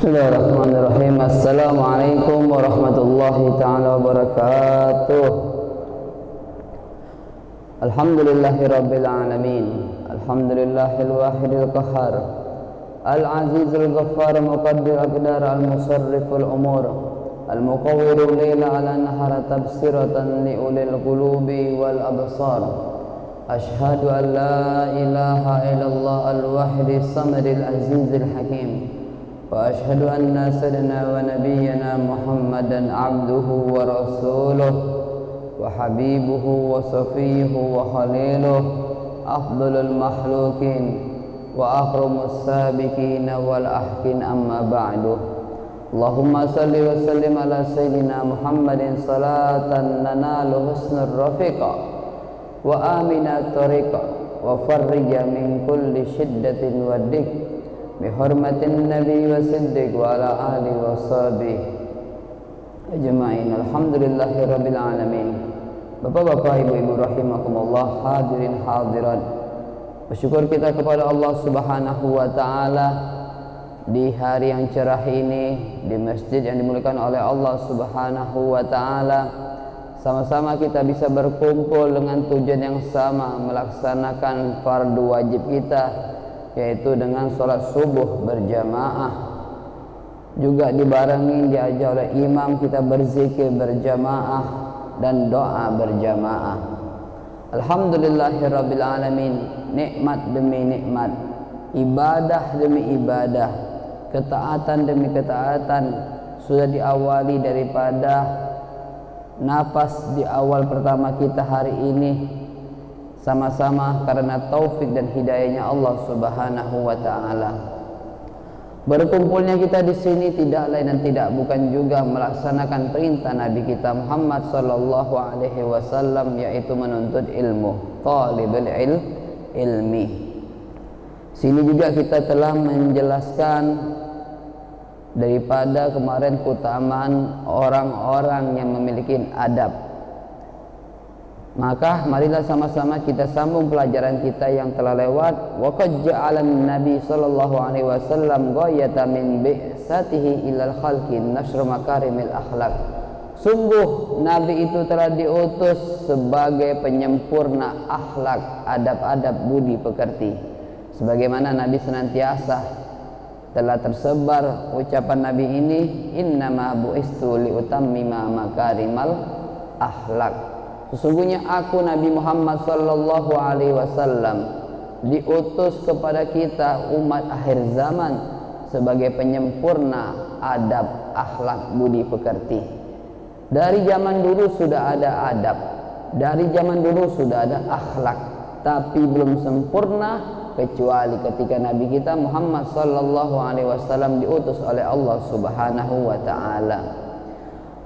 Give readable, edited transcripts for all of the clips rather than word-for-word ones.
Bismillahirrahmanirrahim. Assalamualaikum warahmatullahi ta'ala wabarakatuh. Alhamdulillahi rabbil alamin. Alhamdulillahil wahidil qahhar, al-azizul ghaffar, muqaddir aqdar, al-musarriful umur, al-muqawwirul layla ala nahara tabsiratan li ulil qulubi wal absar. Ashhadu an la ilaha illallah al-wahidis samadil azizil hakim. وأشهد أن سيدنا ونبينا محمدا عبده ورسوله وحبيبه وصفيه وخليله أفضل المخلوقين وأكرم السابقين والأحسن أما بعد. اللهم صل وسلم على سيدنا محمد صلاة ننال حسن الرفيق وآمن الطريق وفرج من كل شدة وضيق bihormatin nabi wa siddiq wa ala alihi wa sahbihi ajma'in. Alhamdulillahi rabbil alamin. Bapak-bapak, ibu-ibu rahimakumullah, hadirin hadirat, bersyukur kita kepada Allah subhanahu wa ta'ala di hari yang cerah ini, di masjid yang dimuliakan oleh Allah subhanahu wa ta'ala. Sama-sama kita bisa berkumpul dengan tujuan yang sama, melaksanakan fardu wajib kita, yaitu dengan sholat subuh berjamaah, juga dibarengi diajar oleh imam kita berzikir berjamaah dan doa berjamaah. Alhamdulillahirabbil alamin. Nikmat demi nikmat, ibadah demi ibadah, ketaatan demi ketaatan sudah diawali daripada napas di awal pertama kita hari ini, sama-sama karena taufik dan hidayahnya Allah subhanahu wa ta'ala. Berkumpulnya kita di sini tidak lain dan tidak bukan juga melaksanakan perintah Nabi kita Muhammad sallallahu alaihi wasallam, yaitu menuntut ilmu, talibul ilmi. Sini juga kita telah menjelaskan daripada kemarin keutamaan orang-orang yang memiliki adab. Maka marilah sama-sama kita sambung pelajaran kita yang telah lewat. Wa qad ja'alan nabi sallallahu alaihi wasallam ghayatan min bi'satihi ilal khalqi nashr makarimil akhlak. Sungguh nabi itu telah diutus sebagai penyempurna akhlak, adab-adab budi pekerti. Sebagaimana nabi senantiasa telah tersebar ucapan nabi ini, innama bu'istu liutammima makarimal akhlak. Sesungguhnya aku Nabi Muhammad sallallahu alaihi wasallam diutus kepada kita umat akhir zaman sebagai penyempurna adab, akhlak, budi pekerti. Dari zaman dulu sudah ada adab, dari zaman dulu sudah ada akhlak, tapi belum sempurna kecuali ketika Nabi kita Muhammad sallallahu alaihi wasallam diutus oleh Allah subhanahu wa ta'ala.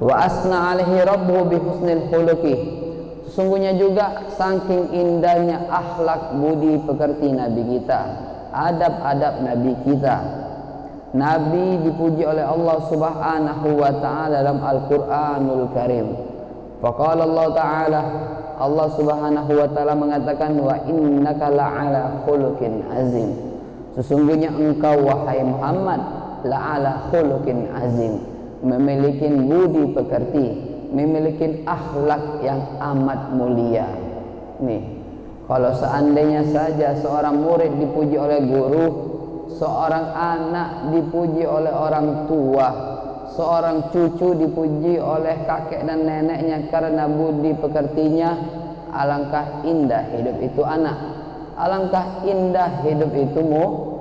Wa asna alaihi rabbuhu bi husnil khuluqi. Sesungguhnya juga saking indahnya akhlak budi pekerti Nabi kita, adab-adab Nabi kita. Nabi dipuji oleh Allah subhanahu wa ta'ala dalam Al-Quranul Karim. Faqala Allah ta'ala, Allah subhanahu wa ta'ala mengatakan, wa innaka la'ala khuluqin azim. Sesungguhnya engkau wahai Muhammad la'ala khuluqin azim, memiliki budi pekerti, memiliki akhlak yang amat mulia. Nih, kalau seandainya saja seorang murid dipuji oleh guru, seorang anak dipuji oleh orang tua, seorang cucu dipuji oleh kakek dan neneknya karena budi pekertinya, alangkah indah hidup itu anak, alangkah indah hidup itu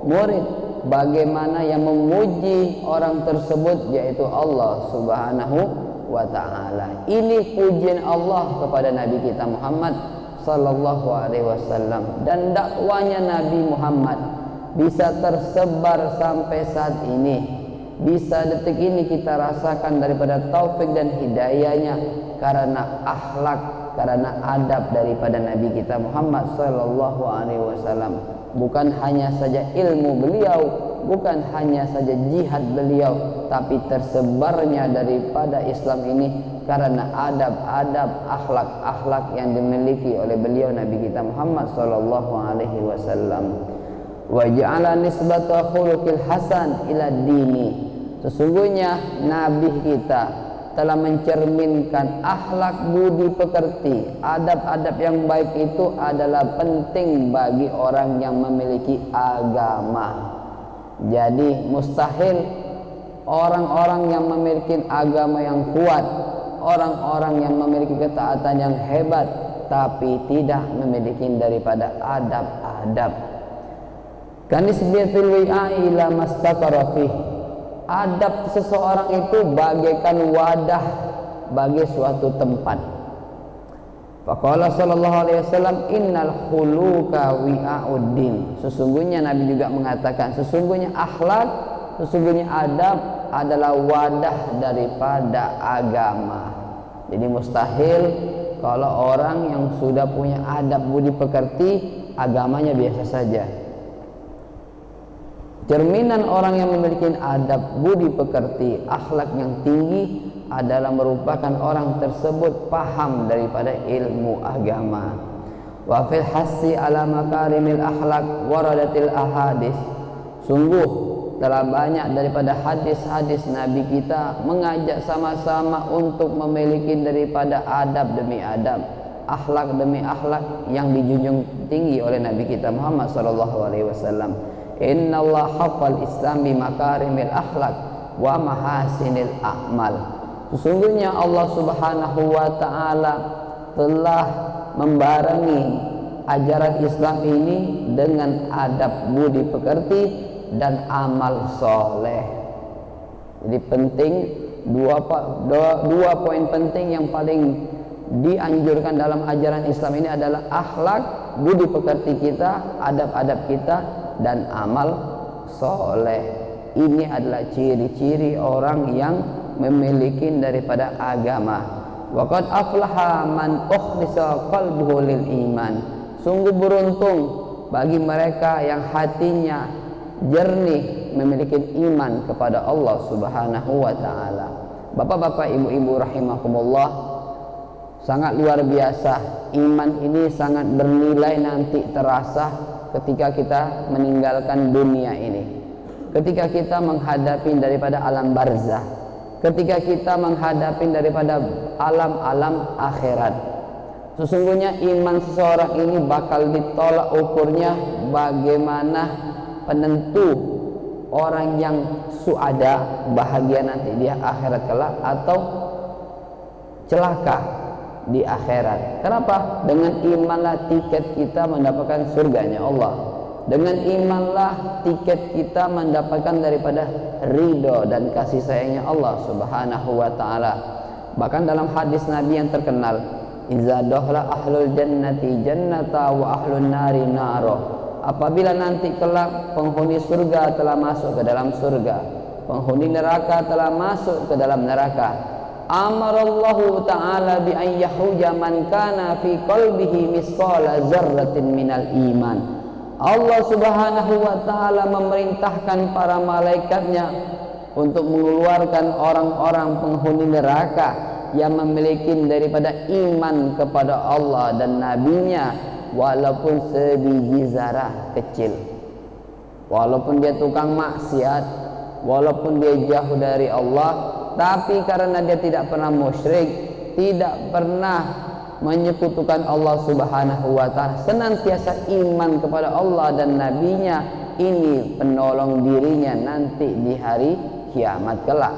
murid. Bagaimana yang memuji orang tersebut, yaitu Allah subhanahu wa ta'ala. Ini pujian Allah kepada Nabi kita Muhammad sallallahu alaihi wasallam, dan dakwanya Nabi Muhammad bisa tersebar sampai saat ini, bisa detik ini kita rasakan daripada taufik dan hidayahnya karena akhlak, karena adab daripada Nabi kita Muhammad sallallahu alaihi wasallam. Bukan hanya saja ilmu beliau, bukan hanya saja jihad beliau, tapi tersebarnya daripada Islam ini karena adab-adab, akhlak-akhlak yang dimiliki oleh beliau Nabi kita Muhammad sallallahu alaihi wasallam. Wa ja'ala nisbata khuluqil hasan ila dini. Sesungguhnya Nabi kita telah mencerminkan akhlak budi pekerti, adab-adab yang baik itu adalah penting bagi orang yang memiliki agama. Jadi mustahil orang-orang yang memiliki agama yang kuat, orang-orang yang memiliki ketaatan yang hebat, tapi tidak memiliki daripada adab-adab. Kanisbiyatul wi'a'i ila mastaqara fihi. Adab seseorang itu bagaikan wadah bagi suatu tempat. Faqala sallallahu alaihi wasallam innal khuluqa wi'auddin. Sesungguhnya Nabi juga mengatakan, sesungguhnya akhlak, sesungguhnya adab adalah wadah daripada agama. Jadi mustahil kalau orang yang sudah punya adab budi pekerti, agamanya biasa saja. Cerminan orang yang memiliki adab budi pekerti, akhlak yang tinggi adalah merupakan orang tersebut paham daripada ilmu agama. Wa fil hassi ala makarimil akhlak waradatil ahadis. Sungguh telah banyak daripada hadis-hadis Nabi kita mengajak sama-sama untuk memiliki daripada adab demi adab, akhlak demi akhlak yang dijunjung tinggi oleh Nabi kita Muhammad sallallahu alaihi wasallam. Inna Allah hafal Islam bi makarimil akhlak wa mahasinil a'mal. Sesungguhnya Allah subhanahu wa ta'ala telah membarengi ajaran Islam ini dengan adab budi pekerti dan amal soleh. Jadi penting dua poin penting yang paling dianjurkan dalam ajaran Islam ini adalah akhlak budi pekerti kita, adab-adab kita, dan amal soleh. Ini adalah ciri-ciri orang yang memiliki daripada agama. Waqad aflaha man ukhlisa qalbuhu lil iman. Sungguh beruntung bagi mereka yang hatinya jernih memiliki iman kepada Allah Subhanahu wa taala. Bapak-bapak, ibu-ibu rahimakumullah, sangat luar biasa. Iman ini sangat bernilai nanti terasa ketika kita meninggalkan dunia ini, ketika kita menghadapi daripada alam barzah, ketika kita menghadapi daripada alam-alam akhirat. Sesungguhnya iman seseorang ini bakal ditolak ukurnya bagaimana penentu orang yang suada, bahagia nanti di akhirat kelak atau celaka di akhirat. Kenapa? Dengan imanlah tiket kita mendapatkan surganya Allah. Dengan imanlah tiket kita mendapatkan daripada ridho dan kasih sayangnya Allah Subhanahu wa taala. Bahkan dalam hadis Nabi yang terkenal, "Iza dohla ahlul jannati jannata wa ahlun nari naro." Apabila nanti kelak penghuni surga telah masuk ke dalam surga, penghuni neraka telah masuk ke dalam neraka, amarallahu ta'ala bi an yahuja man kana fi qalbihi misqala dzarratin minal iman. Allah Subhanahu wa taala memerintahkan para malaikatnya untuk mengeluarkan orang-orang penghuni neraka yang memiliki daripada iman kepada Allah dan nabinya, walaupun sebiji zarah kecil, walaupun dia tukang maksiat, walaupun dia jauh dari Allah, tapi karena dia tidak pernah musyrik, tidak pernah menyekutukan Allah Subhanahu wa taala, senantiasa iman kepada Allah dan nabinya, ini penolong dirinya nanti di hari kiamat kelak,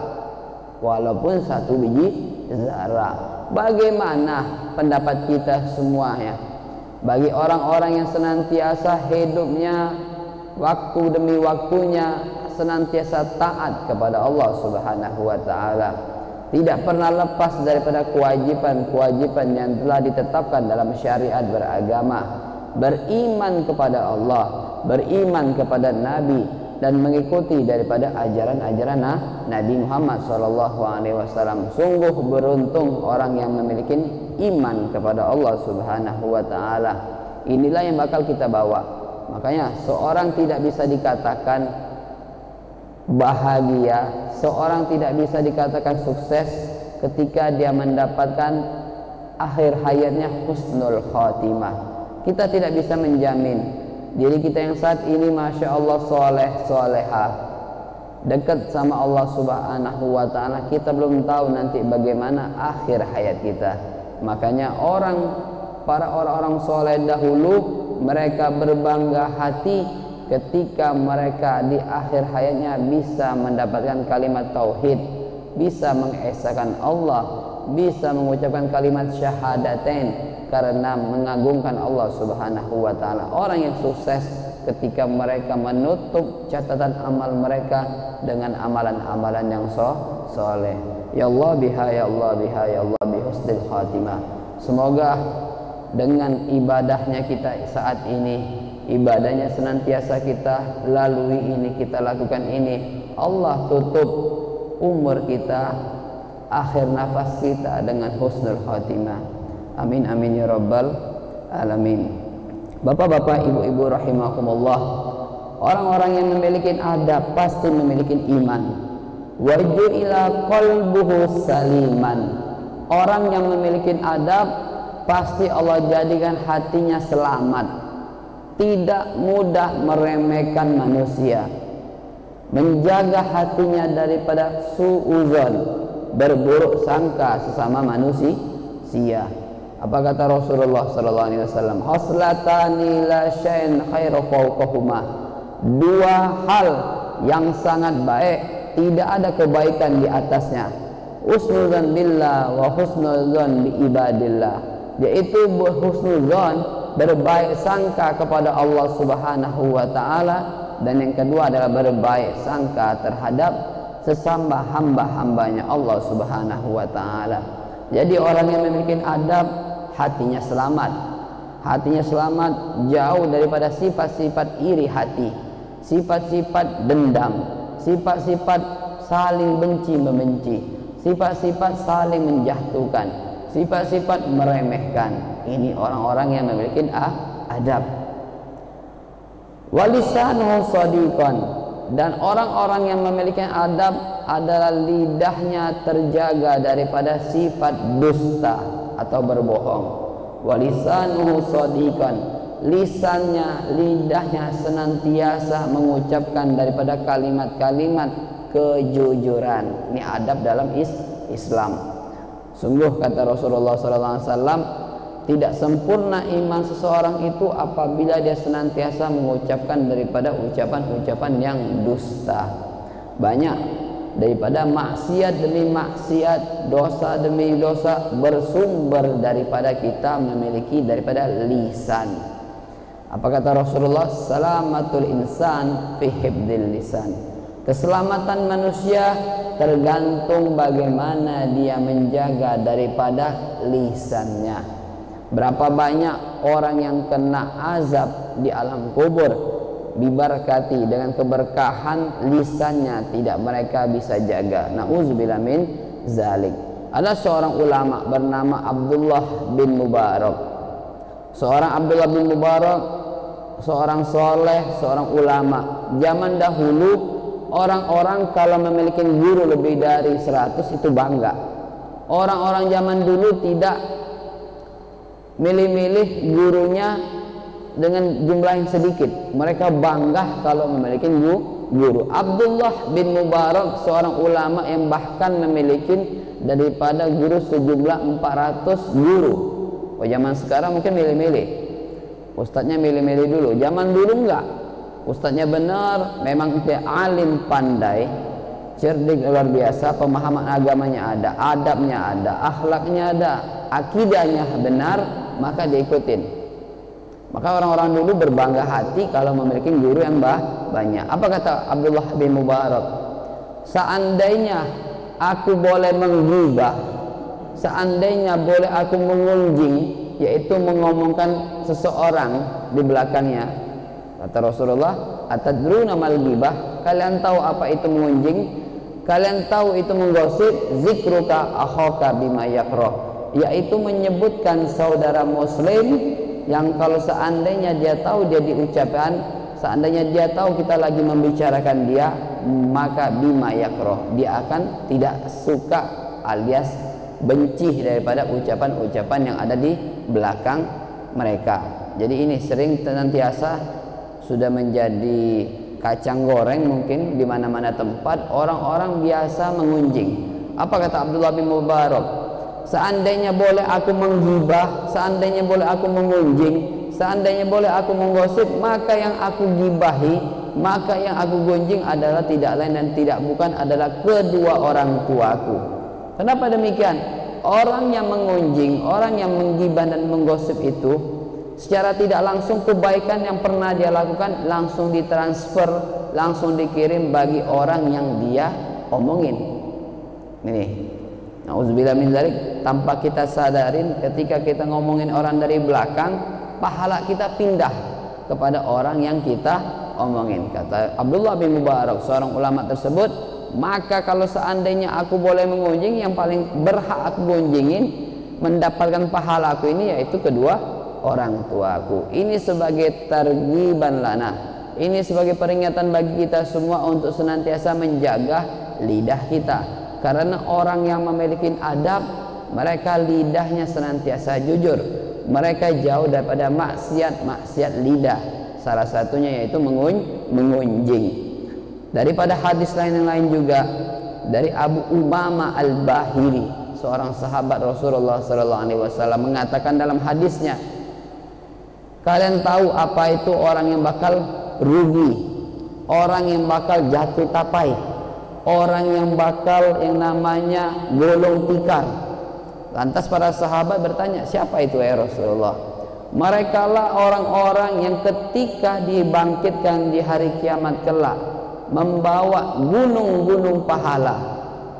walaupun satu biji zarah. Bagaimana pendapat kita semuanya bagi orang-orang yang senantiasa hidupnya waktu demi waktunya senantiasa taat kepada Allah Subhanahu wa taala, tidak pernah lepas daripada kewajiban-kewajiban yang telah ditetapkan dalam syariat beragama, beriman kepada Allah, beriman kepada Nabi, dan mengikuti daripada ajaran-ajaran Nabi Muhammad SAW. Sungguh beruntung orang yang memiliki iman kepada Allah Subhanahu wa taala. Inilah yang bakal kita bawa. Makanya seorang tidak bisa dikatakan bahagia, seorang tidak bisa dikatakan sukses ketika dia mendapatkan akhir hayatnya husnul khatimah. Kita tidak bisa menjamin diri kita yang saat ini masya Allah soleh solehah, dekat sama Allah Subhanahu wa taala, kita belum tahu nanti bagaimana akhir hayat kita. Makanya para orang-orang soleh dahulu, mereka berbangga hati ketika mereka di akhir hayatnya bisa mendapatkan kalimat tauhid, bisa mengesahkan Allah, bisa mengucapkan kalimat syahadatain karena mengagungkan Allah Subhanahu wa taala. Orang yang sukses ketika mereka menutup catatan amal mereka dengan amalan-amalan yang soleh. Ya Allah biha, ya Allah biha, ya Allah bi husnil khatimah. Semoga dengan ibadahnya kita saat ini, ibadahnya senantiasa kita lalui ini, kita lakukan ini, Allah tutup umur kita, akhir nafas kita dengan husnul khatimah. Amin amin ya rabbal alamin. Bapak-bapak, ibu-ibu rahimakumullah, orang-orang yang memiliki adab pasti memiliki iman. Waju'ila qalbuhu saliman. Orang yang memiliki adab pasti Allah jadikan hatinya selamat, tidak mudah meremehkan manusia, menjaga hatinya daripada su'uzon, berburuk sangka sesama manusia. Apa kata Rasulullah sallallahu alaihi wasallam? Haslatani la syai'in khairu fawqahuma. Dua hal yang sangat baik, tidak ada kebaikan di atasnya. Husnuzan billah wa husnuzan bi ibadillah. Yaitu husnuzan, berbaik sangka kepada Allah Subhanahu wa taala, dan yang kedua adalah berbaik sangka terhadap sesama hamba-hambanya Allah Subhanahu wa taala. Jadi orang yang memiliki adab, hatinya selamat. Hatinya selamat jauh daripada sifat-sifat iri hati, sifat-sifat dendam, sifat-sifat saling benci membenci, sifat-sifat saling menjatuhkan, sifat-sifat meremehkan. Ini orang-orang yang memiliki adab. Walisanuhu shadiqan, dan orang-orang yang memiliki adab adalah lidahnya terjaga daripada sifat dusta atau berbohong. Walisanuhu shadiqan, lisannya, lidahnya senantiasa mengucapkan daripada kalimat-kalimat kejujuran. Ini adab dalam Islam. Sungguh kata Rasulullah SAW, tidak sempurna iman seseorang itu apabila dia senantiasa mengucapkan daripada ucapan-ucapan yang dusta. Banyak daripada maksiat demi maksiat, dosa demi dosa bersumber daripada kita memiliki daripada lisan. Apa kata Rasulullah? Salamatul insan fi hifdzil lisan. Keselamatan manusia tergantung bagaimana dia menjaga daripada lisannya. Berapa banyak orang yang kena azab di alam kubur diberkati dengan keberkahan lisannya, tidak mereka bisa jaga. Nauzubillah min zalik. Ada seorang ulama bernama Abdullah bin Mubarak. Seorang Abdullah bin Mubarak, seorang soleh, seorang ulama. Zaman dahulu orang-orang kalau memiliki guru lebih dari 100 itu bangga. Orang-orang zaman dulu tidak milih-milih gurunya dengan jumlah yang sedikit. Mereka bangga kalau memiliki guru. Abdullah bin Mubarak seorang ulama yang bahkan memiliki daripada guru sejumlah 400 guru. Oh, zaman sekarang mungkin milih-milih, ustadznya milih-milih dulu. Zaman dulu enggak, ustadznya benar, memang dia alim pandai, cerdik luar biasa, pemahaman agamanya ada, adabnya ada, akhlaknya ada, akidahnya benar, maka diikutin. Maka orang-orang dulu berbangga hati kalau memiliki guru yang banyak. Apa kata Abdullah bin Mubarak? Seandainya aku boleh menggibah, seandainya boleh aku mengunjing, yaitu mengomongkan seseorang di belakangnya, kata Rasulullah, atadruna mal ghibah? Kalian tahu apa itu mengunjing? Kalian tahu itu menggosip? Zikruka akhaka bima yakrah, yaitu menyebutkan saudara muslim yang kalau seandainya dia tahu dia diucapkan, seandainya dia tahu kita lagi membicarakan dia, maka bima yakroh, dia akan tidak suka alias benci daripada ucapan-ucapan yang ada di belakang mereka. Jadi ini sering senantiasa sudah menjadi kacang goreng mungkin di mana-mana tempat orang-orang biasa mengunjing. Apa kata Abdullah bin Mubarak? Seandainya boleh aku menggibah, seandainya boleh aku mengunjing, seandainya boleh aku menggosip, maka yang aku gibahi, maka yang aku gunjing adalah tidak lain dan tidak bukan adalah kedua orang tuaku. Kenapa demikian? Orang yang mengunjing, orang yang menggibah dan menggosip itu secara tidak langsung kebaikan yang pernah dia lakukan langsung ditransfer, langsung dikirim bagi orang yang dia omongin. Ini, nauzubillah min dzalik, tanpa kita sadarin ketika kita ngomongin orang dari belakang, pahala kita pindah kepada orang yang kita omongin. Kata Abdullah bin Mubarak, seorang ulama tersebut, maka kalau seandainya aku boleh mengunjing, yang paling berhak aku gunjingin mendapatkan pahala aku ini yaitu kedua orang tuaku. Ini sebagai targhiban lana, ini sebagai peringatan bagi kita semua untuk senantiasa menjaga lidah kita, karena orang yang memiliki adab, mereka lidahnya senantiasa jujur, mereka jauh daripada maksiat lidah. Salah satunya yaitu mengunjing. Daripada hadis lain yang lain juga dari Abu Umamah Al-Bahili, seorang sahabat Rasulullah SAW, mengatakan dalam hadisnya, kalian tahu apa itu orang yang bakal rugi, orang yang bakal jatuh tapai, orang yang bakal yang namanya gulung tikar. Lantas para sahabat bertanya, siapa itu ya Rasulullah? Merekalah orang-orang yang ketika dibangkitkan di hari kiamat kelak membawa gunung-gunung pahala,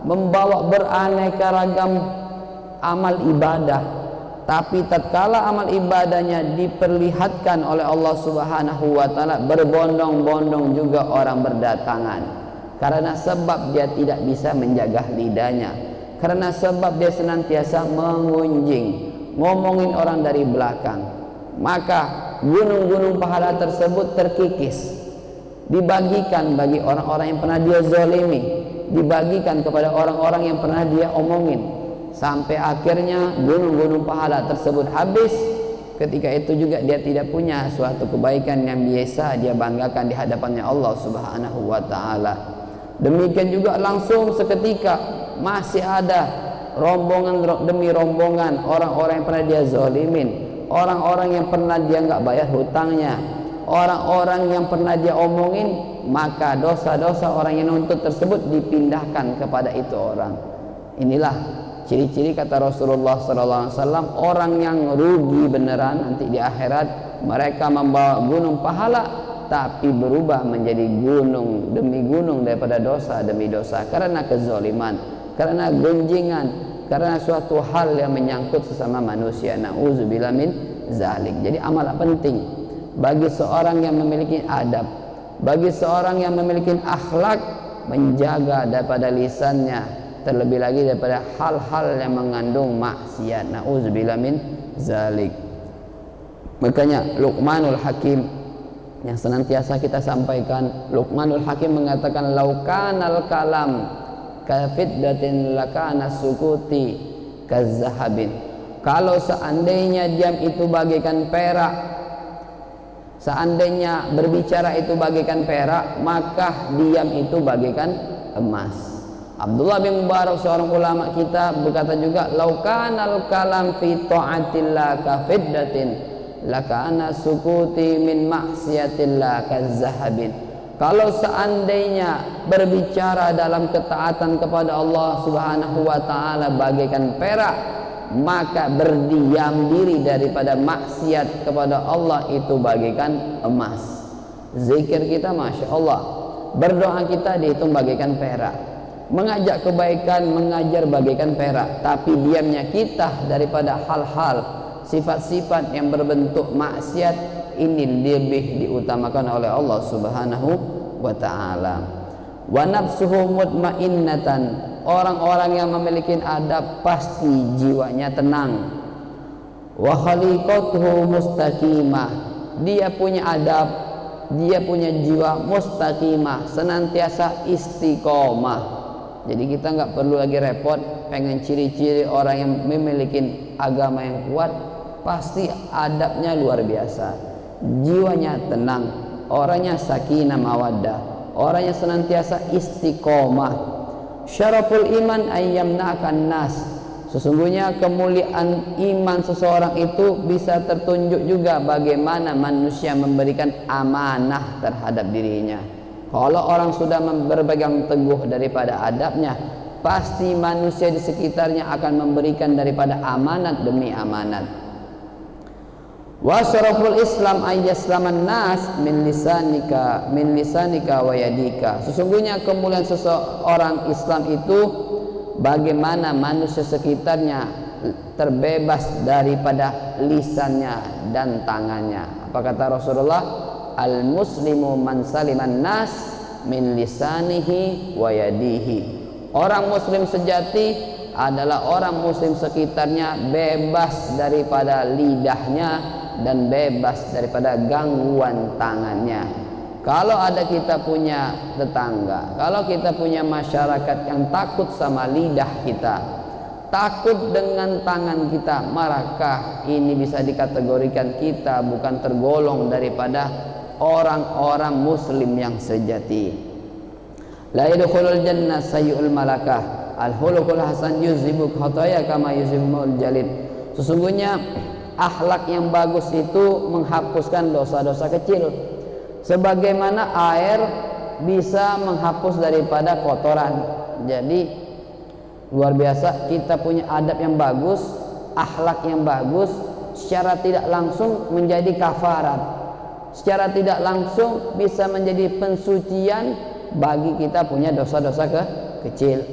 membawa beraneka ragam amal ibadah, tapi tatkala amal ibadahnya diperlihatkan oleh Allah Subhanahu wa taala, berbondong-bondong juga orang berdatangan, karena sebab dia tidak bisa menjaga lidahnya, karena sebab dia senantiasa mengunjing, ngomongin orang dari belakang. Maka gunung-gunung pahala tersebut terkikis, dibagikan bagi orang-orang yang pernah dia zalimi, dibagikan kepada orang-orang yang pernah dia omongin, sampai akhirnya gunung-gunung pahala tersebut habis. Ketika itu juga dia tidak punya suatu kebaikan yang biasa dia banggakan di hadapannya Allah Subhanahu wa taala. Demikian juga langsung seketika masih ada rombongan demi rombongan orang-orang yang pernah dia zalimin, orang-orang yang pernah dia nggak bayar hutangnya, orang-orang yang pernah dia omongin, maka dosa-dosa orang yang nuntut tersebut dipindahkan kepada itu orang. Inilah ciri-ciri kata Rasulullah SAW, orang yang rugi beneran nanti di akhirat. Mereka membawa gunung pahala tapi berubah menjadi gunung demi gunung daripada dosa demi dosa, karena kezaliman, karena gunjingan, karena suatu hal yang menyangkut sesama manusia. Nauzubillah min zalik. Jadi amal penting bagi seorang yang memiliki adab, bagi seorang yang memiliki akhlak, menjaga daripada lisannya, terlebih lagi daripada hal-hal yang mengandung maksiat. Nauzubillah min zalik. Makanya Luqmanul Hakim yang senantiasa kita sampaikan, Luqmanul Hakim mengatakan, laukanal kalam kafiddatin lakana sukuti kazzahabin. Kalau seandainya diam itu bagaikan perak, seandainya berbicara itu bagaikan perak, maka diam itu bagaikan emas. Abdullah bin Mubarak, seorang ulama kita, berkata juga, laukanal kalam fi ta'atillah kafiddatin lakana sukuti min maksiatillah kazzahabin. Kalau seandainya berbicara dalam ketaatan kepada Allah Subhanahu wa taala bagaikan perak, maka berdiam diri daripada maksiat kepada Allah itu bagaikan emas. Zikir kita Masya Allah, berdoa kita dihitung bagaikan perak, mengajak kebaikan, mengajar bagaikan perak, tapi diamnya kita daripada hal-hal sifat-sifat yang berbentuk maksiat ini lebih diutamakan oleh Allah Subhanahu wa taala. Wa nafsuhu mutmainnatan, orang-orang yang memiliki adab pasti jiwanya tenang. Wa khaliqatuhu mustaqimah, dia punya adab, dia punya jiwa mustaqimah, senantiasa istiqomah. Jadi kita nggak perlu lagi repot pengen ciri-ciri orang yang memiliki agama yang kuat. Pasti adabnya luar biasa, jiwanya tenang, orangnya sakinah mawaddah, orangnya senantiasa istiqomah. Syaraful iman ayyamna'kan nas, sesungguhnya kemuliaan iman seseorang itu bisa tertunjuk juga bagaimana manusia memberikan amanah terhadap dirinya. Kalau orang sudah berpegang teguh daripada adabnya, pasti manusia di sekitarnya akan memberikan daripada amanat demi amanat. Wa syaraful Islam ayyaslaman nas min lisanika wa yadika, sesungguhnya kemuliaan seseorang Islam itu bagaimana manusia sekitarnya terbebas daripada lisannya dan tangannya. Apa kata Rasulullah? Al muslimu man saliman nas min lisanihi wa yadihi. Orang muslim sejati adalah orang muslim sekitarnya bebas daripada lidahnya dan bebas daripada gangguan tangannya. Kalau ada kita punya tetangga, kalau kita punya masyarakat yang takut sama lidah kita, takut dengan tangan kita, maka ini bisa dikategorikan kita bukan tergolong daripada orang-orang muslim yang sejati. La yadkhulul jannah sayyul malakah al-khuluqul hasan yuzibuk khataya kama yuzibul jalid. Sesungguhnya akhlak yang bagus itu menghapuskan dosa-dosa kecil, sebagaimana air bisa menghapus daripada kotoran. Jadi luar biasa, kita punya adab yang bagus, akhlak yang bagus, secara tidak langsung menjadi kafarat, secara tidak langsung bisa menjadi pensucian bagi kita punya dosa-dosa kecil.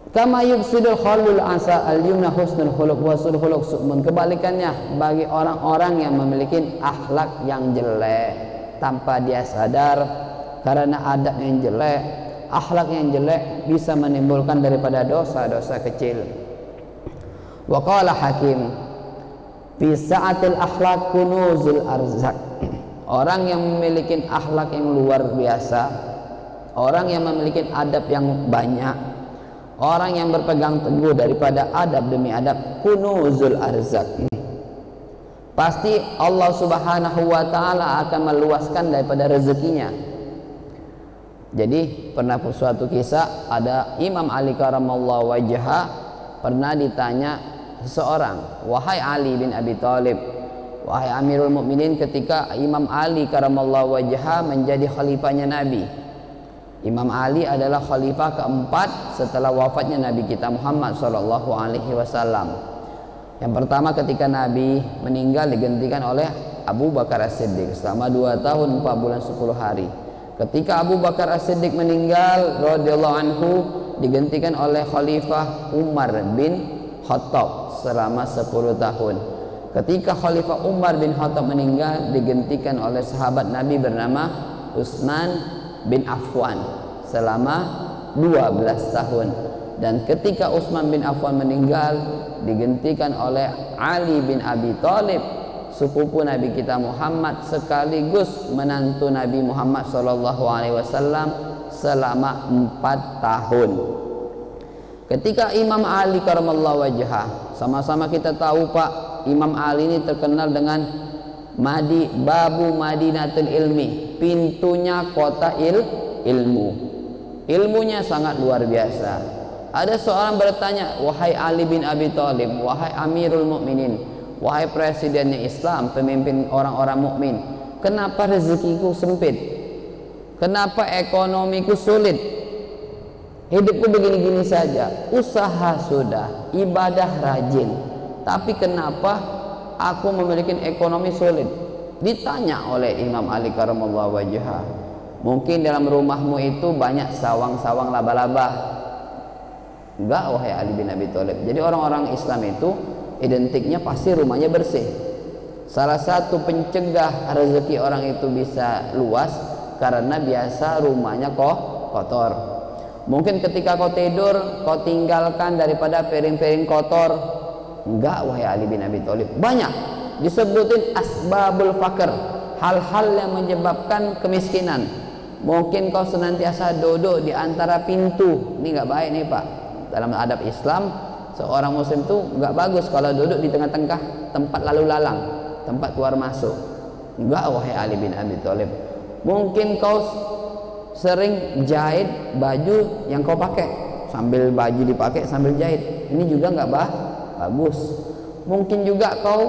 Kama yufsidul khalul asa al-yumna husnul khuluq wa sul khuluq su'mun. Kebalikannya, bagi orang-orang yang memiliki akhlak yang jelek tanpa dia sadar, karena adab yang jelek, akhlak yang jelek bisa menimbulkan daripada dosa-dosa kecil. Wa qala Hakim fi sa'atil akhlaq kunuzul arzak. Orang yang memiliki akhlak yang luar biasa, orang yang memiliki adab yang banyak, orang yang berpegang teguh daripada adab demi adab, kunuzul arzak, pasti Allah Subhanahu wa taala akan meluaskan daripada rezekinya. Jadi pernah suatu kisah, ada Imam Ali karamallahu wajha pernah ditanya seseorang, wahai Ali bin Abi Thalib, wahai Amirul Mukminin, ketika Imam Ali karamallahu wajha menjadi khalifahnya Nabi. Imam Ali adalah khalifah keempat setelah wafatnya Nabi kita Muhammad sallallahu alaihi wasallam. Yang pertama ketika Nabi meninggal digantikan oleh Abu Bakar As-Siddiq selama 2 tahun 4 bulan 10 hari. Ketika Abu Bakar As-Siddiq meninggal radhiyallahu anhu digantikan oleh Khalifah Umar bin Khattab selama 10 tahun. Ketika Khalifah Umar bin Khattab meninggal digantikan oleh sahabat Nabi bernama Utsman bin Affan selama 12 tahun. Dan ketika Utsman bin Affan meninggal digantikan oleh Ali bin Abi Thalib, sepupu Nabi kita Muhammad sekaligus menantu Nabi Muhammad SAW selama 4 tahun. Ketika Imam Ali karamallahu wajhah, sama-sama kita tahu Pak, Imam Ali ini terkenal dengan Babu Madinatul Ilmi, pintunya kota ilmu. Ilmunya sangat luar biasa. Ada seorang bertanya, wahai Ali bin Abi Thalib, wahai Amirul Mukminin, wahai presidennya Islam, pemimpin orang-orang mukmin, kenapa rezekiku sempit? Kenapa ekonomiku sulit? Hidupku begini-gini saja, usaha sudah, ibadah rajin, tapi kenapa aku memiliki ekonomi sulit? Ditanya oleh Imam Ali karamallahu wajhah, mungkin dalam rumahmu itu banyak sawang-sawang laba-laba. Enggak wahai Ali bin Abi Thalib. Jadi orang-orang Islam itu identiknya pasti rumahnya bersih. Salah satu pencegah rezeki orang itu bisa luas karena biasa rumahnya kotor. Mungkin ketika kau tidur kau tinggalkan daripada piring-piring kotor. Enggak wahai Ali bin Abi Thalib, banyak disebutin asbabul fakir, hal-hal yang menyebabkan kemiskinan. Mungkin kau senantiasa duduk di antara pintu, ini enggak baik nih Pak. Dalam adab Islam, seorang muslim tuh enggak bagus kalau duduk di tengah-tengah tempat lalu lalang, tempat keluar masuk. Enggak wahai Ali bin Abi Thalib. Mungkin kau sering jahit baju yang kau pakai, sambil baju dipakai sambil jahit, ini juga enggak bagus. Mungkin juga kau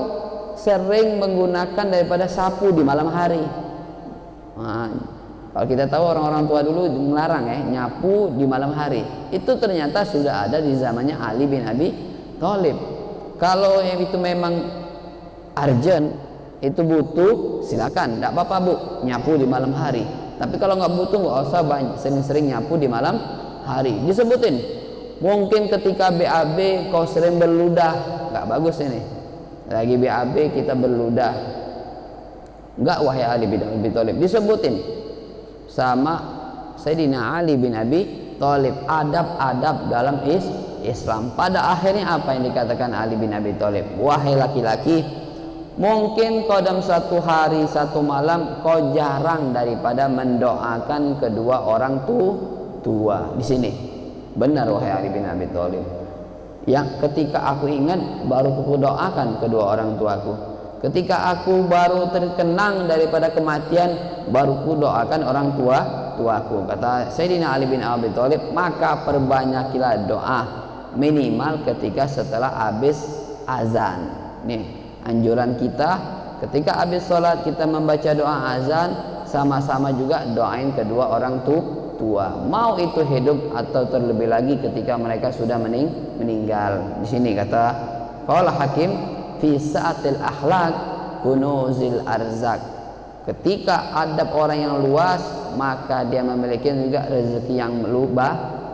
sering menggunakan daripada sapu di malam hari. Nah, kalau kita tahu orang-orang tua dulu melarang ya nyapu di malam hari. Itu ternyata sudah ada di zamannya Ali bin Abi Thalib. Kalau yang itu memang urgent, itu butuh, silakan, tidak apa-apa bu, nyapu di malam hari. Tapi kalau nggak butuh, nggak usah sering-sering nyapu di malam hari. Disebutin, mungkin ketika BAB kau sering berludah, nggak bagus ini. Lagi BAB kita berludah, nggak wahai Ali bin Abi Thalib. Disebutin sama Sayyidina Ali bin Abi Thalib adab-adab dalam Islam. Pada akhirnya apa yang dikatakan Ali bin Abi Thalib? Wahai laki-laki, mungkin kau dalam satu hari satu malam kau jarang daripada mendoakan kedua orang tua. Di sini benar wahai Ali bin Abi Thalib. Yang ketika aku ingat baru aku doakan kedua orang tuaku. Ketika aku baru terkenang daripada kematian baru ku doakan orang tuaku. Kata Sayyidina Ali bin Abi Thalib, maka perbanyakilah doa minimal ketika setelah habis azan. Nih anjuran kita, ketika habis sholat kita membaca doa azan, sama-sama juga doain kedua orang tua. Mau itu hidup atau terlebih lagi ketika mereka sudah meninggal. Di sini kata qala Hakim, fi sa'atil akhlaq kunuzil arzak. Ketika adab orang yang luas, maka dia memiliki juga rezeki yang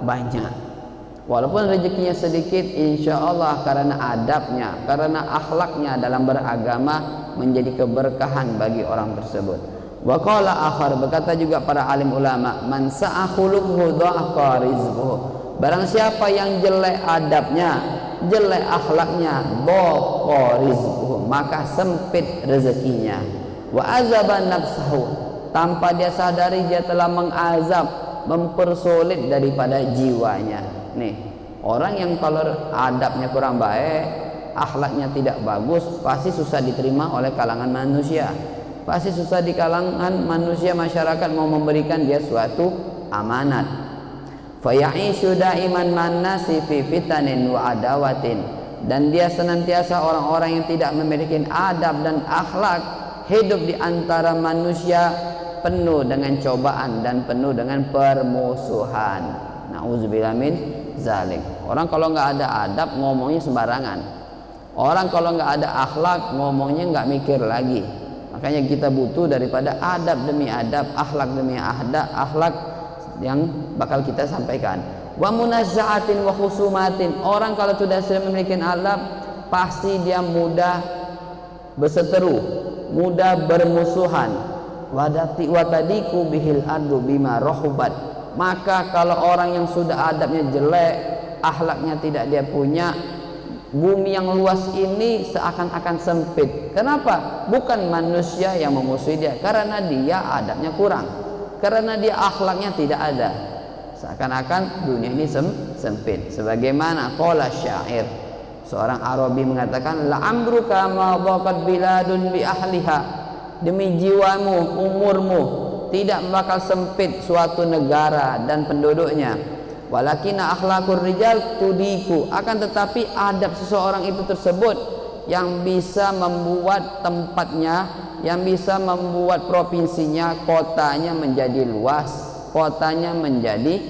banyak. Walaupun rezekinya sedikit, insya Allah karena adabnya, karena akhlaknya dalam beragama menjadi keberkahan bagi orang tersebut. Wa qala akhar, berkata juga para alim ulama, man sa'a khuluquhu dha'afa rizquhu. Barang siapa yang jelek adabnya, jelek akhlaknya, dhaqa rizquhu, maka sempit rezekinya. Wa azaba nafsahu, tanpa dia sadari dia telah mengazab, mempersulit daripada jiwanya. Nih, orang yang kalau adabnya kurang baik, akhlaknya tidak bagus, pasti susah diterima oleh kalangan manusia. Pasti susah di kalangan manusia, masyarakat mau memberikan dia suatu amanat. Fa ya'ishu da'iman man-nasi fi fitanin wa adawatin. Dan dia senantiasa orang-orang yang tidak memiliki adab dan akhlak, hidup di antara manusia penuh dengan cobaan dan penuh dengan permusuhan. Nauzubillah min zalik. Orang kalau nggak ada adab ngomongnya sembarangan. Orang kalau nggak ada akhlak ngomongnya nggak mikir lagi. Makanya kita butuh daripada adab demi adab, akhlak demi akhlak yang bakal kita sampaikan. Wa munazza'atin wa khusumatin. Orang kalau sudah memiliki adab, pasti dia mudah berseteru, mudah bermusuhan. Watadiku bihil ardu bima rahubat. Maka kalau orang yang sudah adabnya jelek, akhlaknya tidak dia punya, bumi yang luas ini seakan-akan sempit. Kenapa? Bukan manusia yang memusuhi dia, karena dia adabnya kurang, karena dia akhlaknya tidak ada. Seakan-akan dunia ini sempit. Sebagaimana qala syair, seorang Arabi mengatakan, la amruka ma dhaqat biladun bi ahliha. Demi jiwamu, umurmu, tidak bakal sempit suatu negara dan penduduknya. Walakina akhlaqur rijal tudiku, akan tetapi adab seseorang itu tersebut yang bisa membuat tempatnya, yang bisa membuat provinsinya, kotanya menjadi luas, kotanya menjadi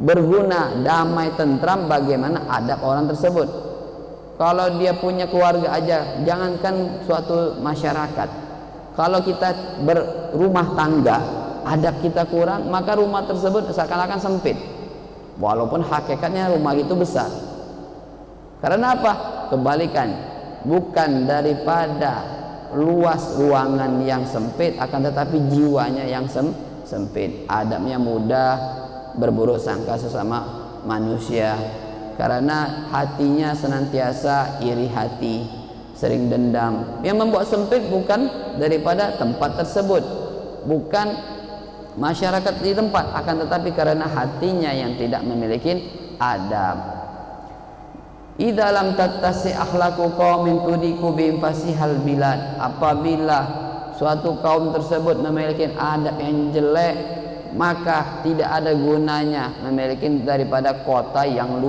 berguna, damai, tentram. Bagaimana adab orang tersebut? Kalau dia punya keluarga aja, jangankan suatu masyarakat, kalau kita berumah tangga, adab kita kurang, maka rumah tersebut seakan-akan sempit, walaupun hakikatnya rumah itu besar. Karena apa? Kebalikan, bukan daripada luas ruangan yang sempit, akan tetapi jiwanya yang sempit. Adabnya mudah berburuk sangka sesama manusia, karena hatinya senantiasa iri hati, sering dendam. Yang membuat sempit bukan daripada tempat tersebut, bukan masyarakat di tempat, akan tetapi karena hatinya yang tidak memiliki adab. Idza lam tattasi akhlaqu qaumin tudiku bihim fasihal bilad. Apabila suatu kaum tersebut memiliki adab yang jelek, maka tidak ada gunanya memiliki daripada kota yang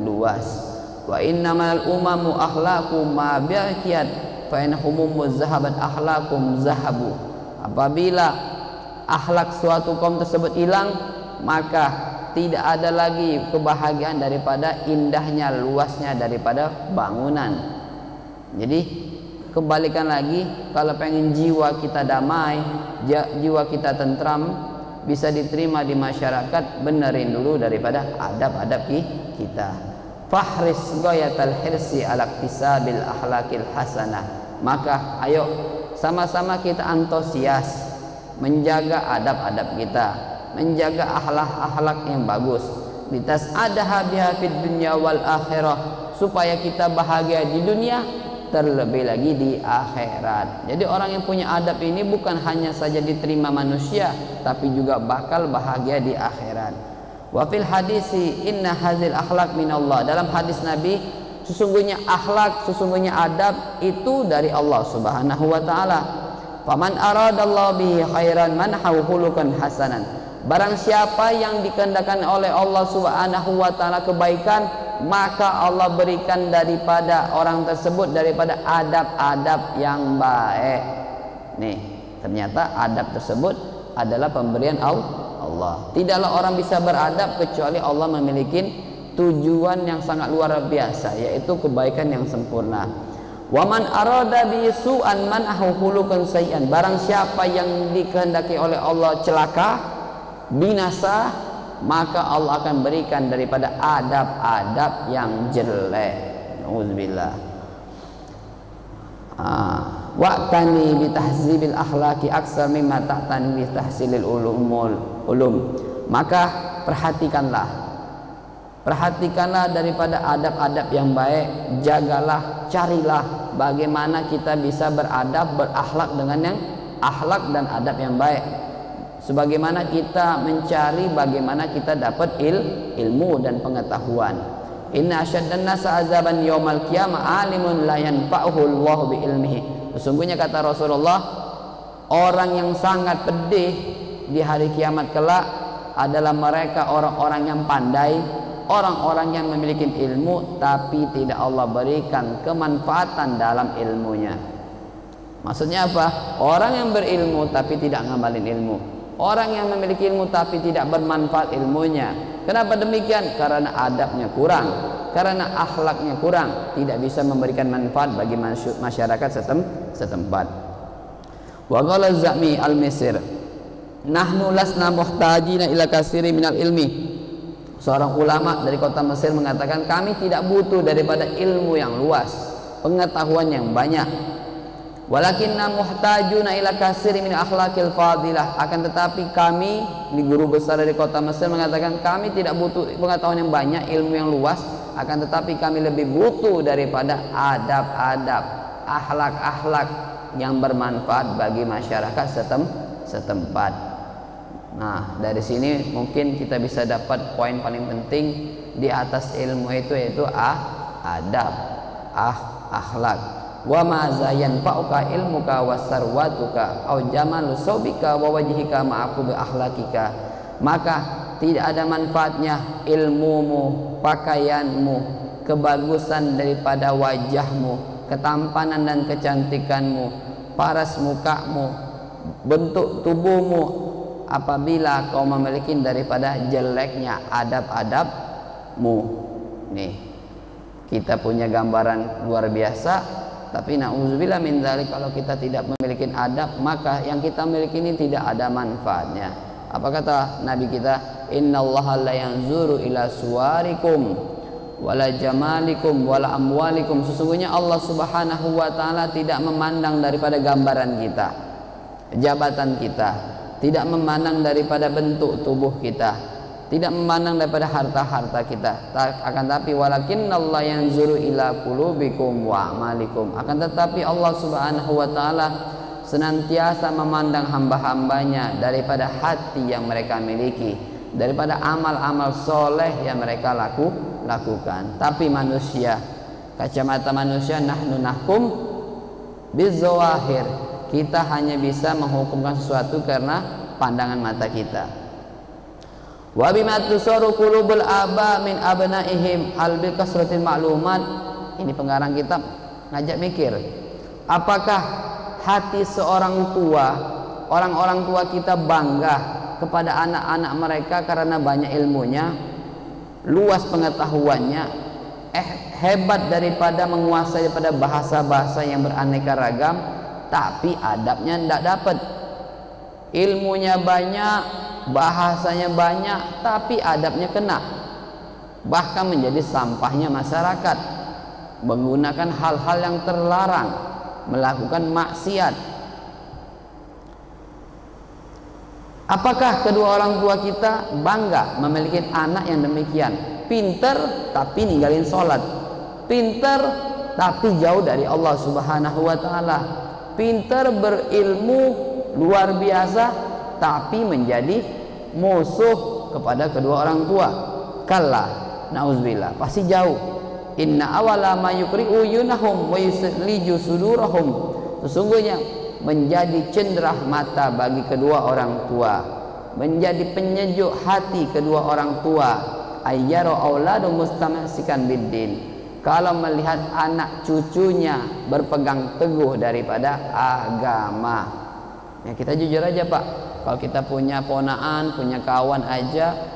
luas. Wa innamal umamu akhlaqu ma baqiyat fa in humum zahabat akhlaqum zahabu. Apabila akhlak suatu kaum tersebut hilang, maka tidak ada lagi kebahagiaan daripada indahnya, luasnya daripada bangunan. Jadi kembalikan lagi, kalau pengen jiwa kita damai, jiwa kita tentram, bisa diterima di masyarakat, benerin dulu daripada adab-adab kita. Fahris ghayatal hirsi ala iktisabil akhlaqil hasanah. Maka ayo sama-sama kita antusias menjaga adab-adab kita, menjaga akhlak-akhlak yang bagus, litas'adaha biha fid dunya wal akhirah, supaya kita bahagia di dunia, terlebih lagi di akhirat. Jadi orang yang punya adab ini bukan hanya saja diterima manusia, tapi juga bakal bahagia di akhirat. Wa fil hadisi inna hadzal akhlaq minallah. Dalam hadis Nabi, sesungguhnya akhlak, sesungguhnya adab itu dari Allah Subhanahu wa taala. Faman aradallahu bihi khairan manhahu khuluqan hasanan. Barang siapa yang dikehendakkan oleh Allah Subhanahu wa taala kebaikan, maka Allah berikan daripada orang tersebut daripada adab-adab yang baik. Nih, ternyata adab tersebut adalah pemberian Allah. Tidaklah orang bisa beradab kecuali Allah memiliki tujuan yang sangat luar biasa, yaitu kebaikan yang sempurna. Wa man arada bi su'an man'ahu khuluqan sayyan. Barang siapa yang dikehendaki oleh Allah celaka, binasa, maka Allah akan berikan daripada adab-adab yang jelek. Nauzubillah. Wa'tani bi tahzibil akhlaqi aksar mimma ta'tani bi tahsilil ulum. Maka perhatikanlah daripada adab-adab yang baik, jagalah, carilah bagaimana kita bisa beradab, berakhlak dengan yang akhlak dan adab yang baik. Sebagaimana kita mencari bagaimana kita dapat ilmu dan pengetahuan. Inna asyaddan nasa azaban yaumal qiyamah alimun la yanfa'uhu Allah bi ilmihi. Sesungguhnya kata Rasulullah, orang yang sangat pedih di hari kiamat kelak adalah mereka orang-orang yang pandai, orang-orang yang memiliki ilmu tapi tidak Allah berikan kemanfaatan dalam ilmunya. Maksudnya apa? Orang yang berilmu tapi tidak ngamalin ilmu, orang yang memiliki ilmu tapi tidak bermanfaat ilmunya. Kenapa demikian? Karena adabnya kurang, karena akhlaknya kurang, tidak bisa memberikan manfaat bagi masyarakat setempat. Wa qala Zami al-Misr, nahnu lasna muhtajina ila katsiri minal ilmi. Seorang ulama dari kota Mesir mengatakan, kami tidak butuh daripada ilmu yang luas, pengetahuan yang banyak. Walakinna muhtajuna ila katsiri min akhlaqil fadilah. Akan tetapi kami, di guru besar dari kota Mesir mengatakan, kami tidak butuh pengetahuan yang banyak, ilmu yang luas, akan tetapi kami lebih butuh daripada adab-adab, akhlak-akhlak yang bermanfaat bagi masyarakat setempat. Nah, dari sini mungkin kita bisa dapat poin paling penting di atas ilmu itu, yaitu adab, akhlak. Wa ma zayanfa'uka ilmuka wasarwatuka au jamalu saubika wa wajhika ma'aku bi akhlaqika. Maka tidak ada manfaatnya ilmumu, pakaianmu, kebagusan daripada wajahmu, ketampanan dan kecantikanmu, paras mukamu, bentuk tubuhmu, apabila kau memiliki daripada jeleknya adab-adabmu. Nih, kita punya gambaran luar biasa, tapi na'udzubillah min dzalik, kalau kita tidak memiliki adab, maka yang kita miliki ini tidak ada manfaatnya. Apa kata Nabi kita? Innallaha la yanzuru ila suwarikum wala jamalikum wala amwalikum. Sesungguhnya Allah Subhanahu wa taala tidak memandang daripada gambaran kita, jabatan kita, tidak memandang daripada bentuk tubuh kita, tidak memandang daripada harta-harta kita. Akan tetapi walakinnallaha yanzuru ila qulubikum wa amalikum. Akan tetapi Allah Subhanahu wa taala senantiasa memandang hamba-hambanya daripada hati yang mereka miliki, daripada amal-amal soleh yang mereka lakukan. Tapi manusia, kacamata manusia, nahnu nahkum bizawahir, kita hanya bisa menghukumkan sesuatu karena pandangan mata kita. Wa bima tusaru qulubul aba min abnaihim hal bil kasratil ma'lumat. Ini pengarang kitab ngajak mikir, apakah hati seorang tua, orang-orang tua kita bangga kepada anak-anak mereka karena banyak ilmunya, luas pengetahuannya, hebat daripada menguasai pada bahasa-bahasa yang beraneka ragam, tapi adabnya tidak dapat. Ilmunya banyak, bahasanya banyak, tapi adabnya kena, bahkan menjadi sampahnya masyarakat, menggunakan hal-hal yang terlarang, melakukan maksiat. Apakah kedua orang tua kita bangga memiliki anak yang demikian? Pinter tapi ninggalin sholat, pinter tapi jauh dari Allah Subhanahu wa ta'ala, pinter berilmu luar biasa tapi menjadi musuh kepada kedua orang tua. Kalla, na'udzubillah, pasti jauh. Inna awala ma yukri'u yunahum wa yusliju sudurahum, sesungguhnya menjadi cenderah mata bagi kedua orang tua, menjadi penyejuk hati kedua orang tua, ayyara auladu mustamsikan biddin, kalau melihat anak cucunya berpegang teguh daripada agama. Ya, kita jujur aja Pak, kalau kita punya ponaan, punya kawan aja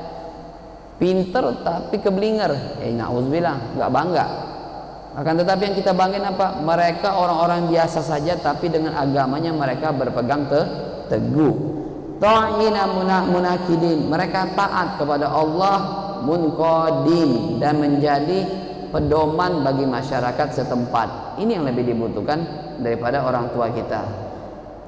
pinter tapi keblinger, ya na'udzubillah, nggak bangga. Akan tetapi yang kita banggain apa? Mereka orang-orang biasa saja tapi dengan agamanya mereka berpegang teguh. Ta'ina munakidin, mereka taat kepada Allah, munqadin, dan menjadi pedoman bagi masyarakat setempat. Ini yang lebih dibutuhkan daripada orang tua kita.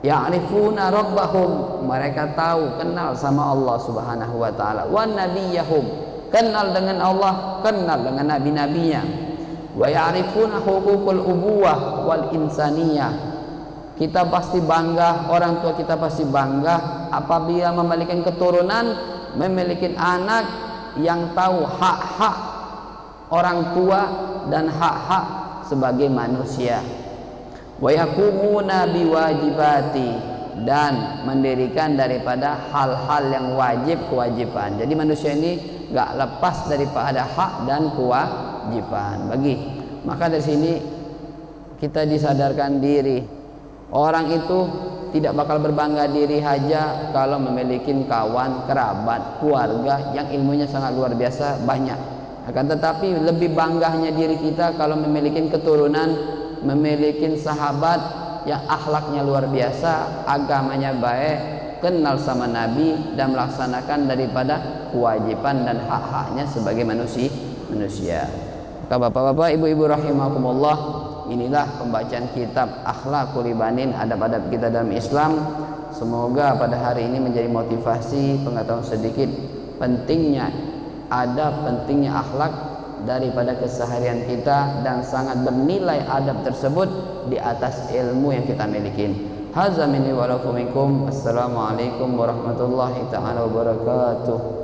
Ya'rifuna rabbahum, mereka tahu, kenal sama Allah Subhanahu wa ta'ala. Wa nabiyahum, kenal dengan Allah, kenal dengan nabi-nabinya. Wa ya'rifuna huququl ubuwah wal insaniyah, kita pasti bangga, orang tua kita pasti bangga apabila memiliki keturunan, memiliki anak yang tahu hak-hak orang tua dan hak-hak sebagai manusia. Wa yaqumuna biwajibati, dan mendirikan daripada hal-hal yang wajib, kewajiban. Jadi manusia ini gak lepas daripada hak dan kewajiban. Maka dari sini kita disadarkan diri, orang itu tidak bakal berbangga diri saja kalau memiliki kawan, kerabat, keluarga yang ilmunya sangat luar biasa banyak. Akan tetapi lebih bangganya diri kita kalau memiliki keturunan, memiliki sahabat yang akhlaknya luar biasa, agamanya baik, kenal sama Nabi, dan melaksanakan daripada kewajiban dan hak-haknya sebagai manusia. Maka bapak-bapak, ibu-ibu rahimakumullah, inilah pembacaan kitab Akhlaqul Ibanin, adab-adab kita dalam Islam. Semoga pada hari ini menjadi motivasi, pengetahuan sedikit pentingnya adab, pentingnya akhlak daripada keseharian kita, dan sangat bernilai adab tersebut di atas ilmu yang kita miliki. Hadza minni wa lakum minkum. Assalamualaikum warahmatullahi taala wabarakatuh.